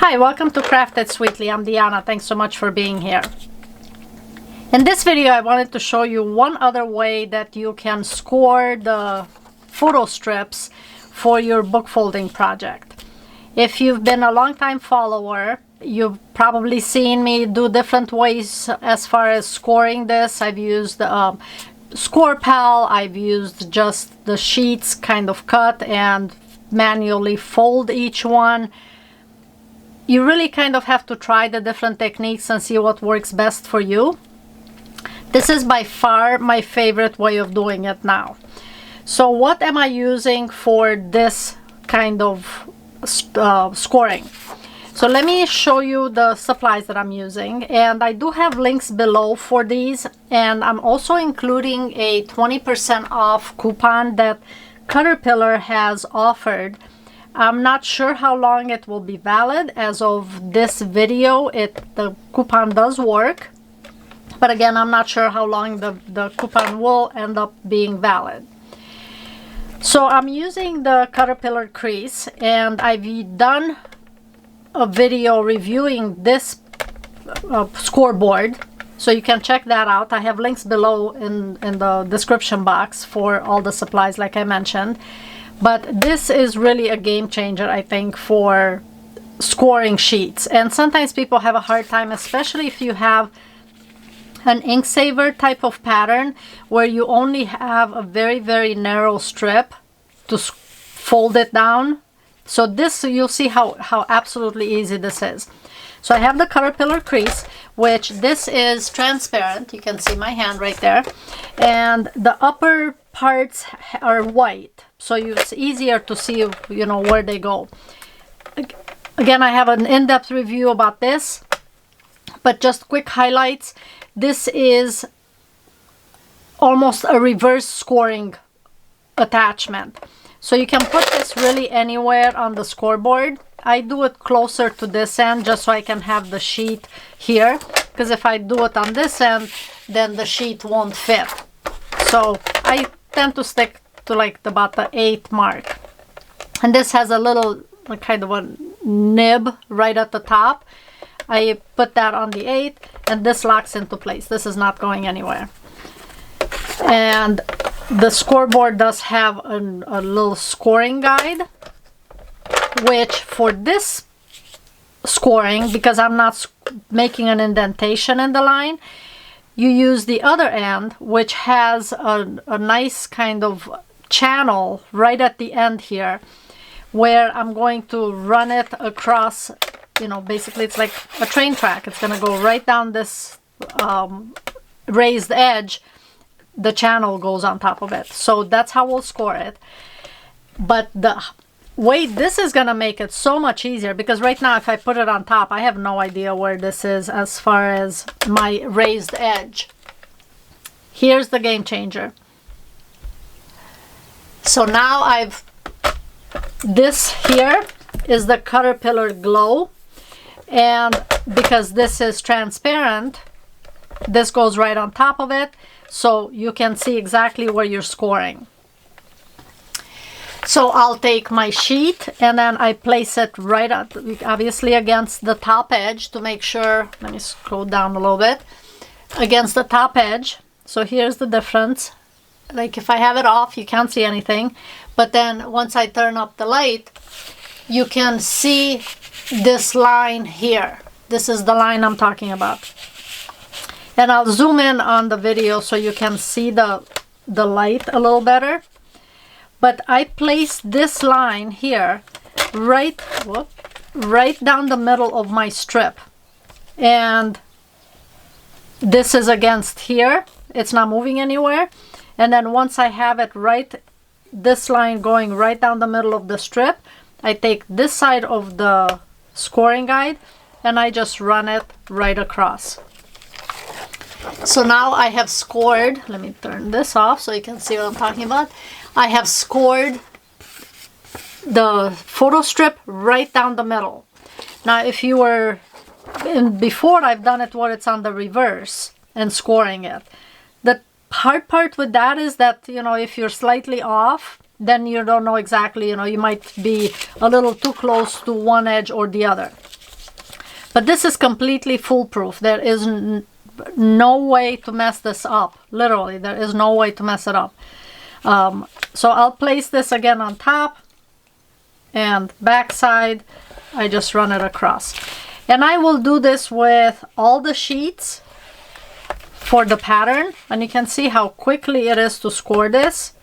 Hi, welcome to Crafted Sweetly. I'm Deanna. Thanks so much for being here. In this video, I wanted to show you one other way that you can score the photo strips for your book folding project. If you've been a long-time follower, you've probably seen me do different ways as far as scoring this. I've used Score Pal, I've used just the sheets kind of cut and manually fold each one. You really kind of have to try the different techniques and see what works best for you. This is by far my favorite way of doing it now. So what am I using for this kind of scoring? So let me show you the supplies that I'm using, and I do have links below for these, and I'm also including a 20% off coupon that Cutterpillar has offered. I'm not sure how long it will be valid. As of this video, the coupon does work, but again, I'm not sure how long the coupon will end up being valid. So I'm using the Cutterpillar Crease, and I've done a video reviewing this scoreboard, so you can check that out. I have links below in the description box for all the supplies like I mentioned. But this is really a game changer, I think, for scoring sheets. And sometimes people have a hard time, especially if you have an ink saver type of pattern where you only have a very, very narrow strip to fold it down. So this, you'll see how absolutely easy this is. So I have the Cutterpillar Crease, which this is transparent. You can see my hand right there. And the upper parts are white, so it's easier to see, you know, where they go. Again, I have an in-depth review about this, but just quick highlights. This is almost a reverse scoring attachment. So you can put this really anywhere on the scoreboard. I do it closer to this end just so I can have the sheet here, because if I do it on this end, then the sheet won't fit. So I tend to stick to like about the 8 mark. And this has a little kind of a nib right at the top. I put that on the 8, and this locks into place. This is not going anywhere. And the scoreboard does have a little scoring guide, which for this scoring, because I'm not making an indentation in the line, you use the other end, which has a nice kind of channel right at the end here, where I'm going to run it across, you know, basically it's like a train track. It's going to go right down this raised edge. The channel goes on top of it. So that's how we'll score it. But the way this is going to make it so much easier, because right now if I put it on top, I have no idea where this is as far as my raised edge. Here's the game changer. So now this here is the Cutterpillar Glow, and because this is transparent, this goes right on top of it, so you can see exactly where you're scoring. So I'll take my sheet and then I place it right up, obviously against the top edge to make sure, let me scroll down a little bit, against the top edge. So here's the difference. Like if I have it off, you can't see anything. But then once I turn up the light, you can see this line here. This is the line I'm talking about. And I'll zoom in on the video so you can see the light a little better. But I placed this line here right down the middle of my strip. And this is against here. It's not moving anywhere. And then once I have it right, this line going right down the middle of the strip, I take this side of the scoring guide and I just run it right across. So now I have scored, let me turn this off so you can see what I'm talking about. I have scored the photo strip right down the middle. Now if you were, before I've done it where it's on the reverse and scoring it. The hard part with that is that, you know, if you're slightly off, then you don't know exactly, you know, you might be a little too close to one edge or the other. But this is completely foolproof. There is no way to mess this up. Literally, there is no way to mess it up. So I'll place this again on top, and back side, I just run it across. And I will do this with all the sheets for the pattern, and you can see how quickly it is to score this.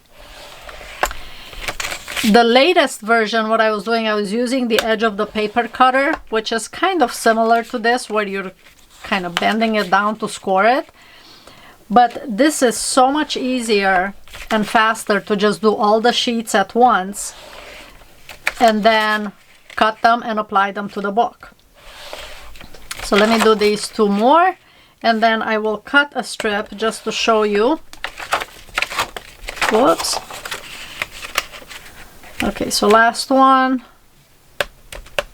The latest version, what I was doing, I was using the edge of the paper cutter, which is kind of similar to this, where you're kind of bending it down to score it. But this is so much easier and faster to just do all the sheets at once and then cut them and apply them to the book. So let me do these two more, and then I will cut a strip just to show you. Whoops. Okay, so last one.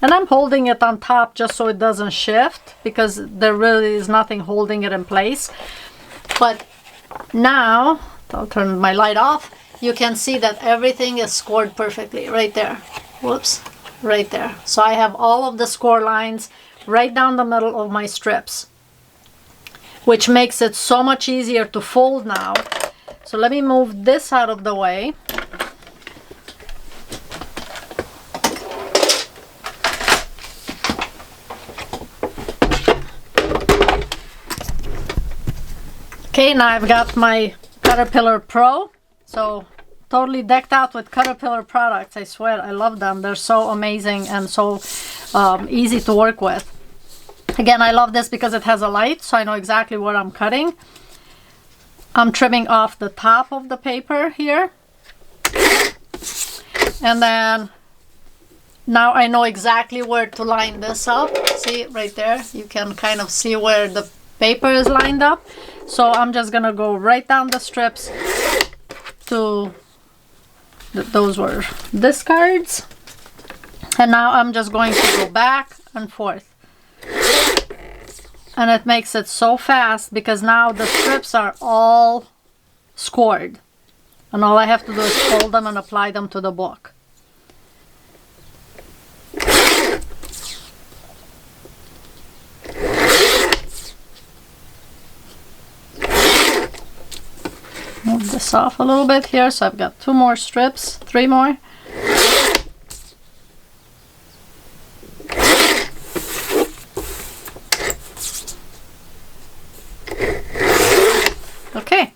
And I'm holding it on top just so it doesn't shift, because there really is nothing holding it in place. But now, I'll turn my light off, you can see that everything is scored perfectly right there. Whoops, right there. So I have all of the score lines right down the middle of my strips, which makes it so much easier to fold now. So let me move this out of the way. Okay, now I've got my Cutterpillar Pro, so totally decked out with Cutterpillar products. I swear, I love them. They're so amazing and so easy to work with. Again, I love this because it has a light, so I know exactly what I'm cutting. I'm trimming off the top of the paper here. And then now I know exactly where to line this up. See, right there, you can kind of see where the paper is lined up. So I'm just gonna go right down the strips to those were discards, and now I'm just going to go back and forth, and it makes it so fast because now the strips are all scored, and all I have to do is fold them and apply them to the book. Move this off a little bit here, so I've got two more strips, three more. Okay.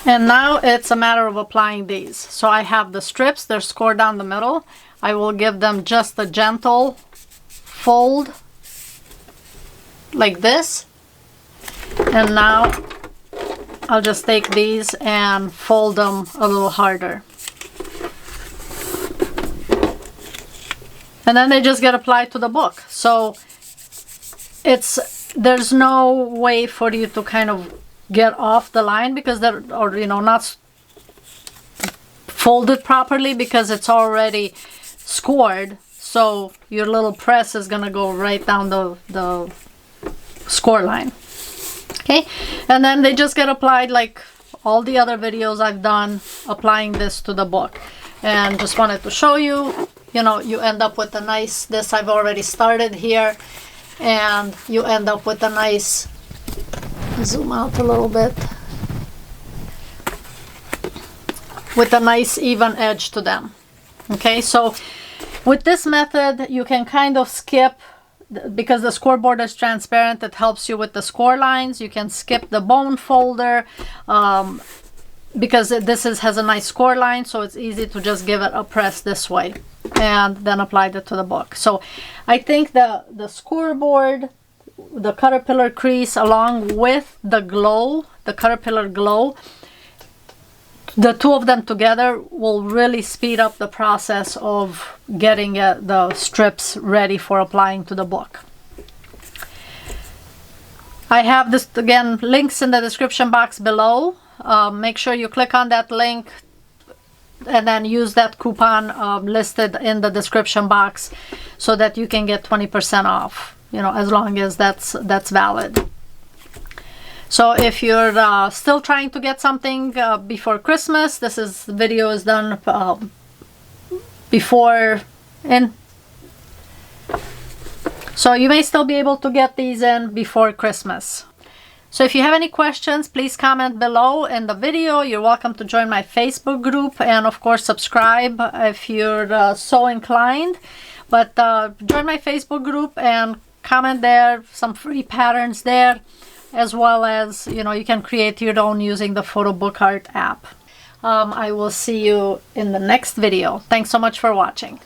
And now it's a matter of applying these. So I have the strips, they're scored down the middle. I will give them just a gentle fold like this. And now I'll just take these and fold them a little harder. And then they just get applied to the book. So there's no way for you to kind of get off the line because they're, or you know, not folded properly because it's already scored. So your little press is gonna go right down the score line. Okay, and then they just get applied like all the other videos I've done applying this to the book. And just wanted to show you, you know, you end up with a nice, this I've already started here, and you end up with a nice, zoom out a little bit, with a nice even edge to them. Okay, so with this method you can kind of skip, because the scoreboard is transparent, it helps you with the score lines. You can skip the bone folder because this has a nice score line, so it's easy to just give it a press this way and then apply it to the book. So I think the scoreboard, the Cutterpillar Crease, along with the Glow, the Cutterpillar Glow, the two of them together will really speed up the process of getting the strips ready for applying to the book. I have this, again, links in the description box below. Make sure you click on that link and then use that coupon listed in the description box so that you can get 20% off, you know, as long as that's valid. So if you're still trying to get something before Christmas, this video is done So you may still be able to get these in before Christmas. So if you have any questions, please comment below in the video. You're welcome to join my Facebook group, and of course subscribe if you're so inclined. But join my Facebook group and comment there, some free patterns there, as well as, you know, you can create your own using the Photo Book Art app. I will see you in the next video. Thanks so much for watching.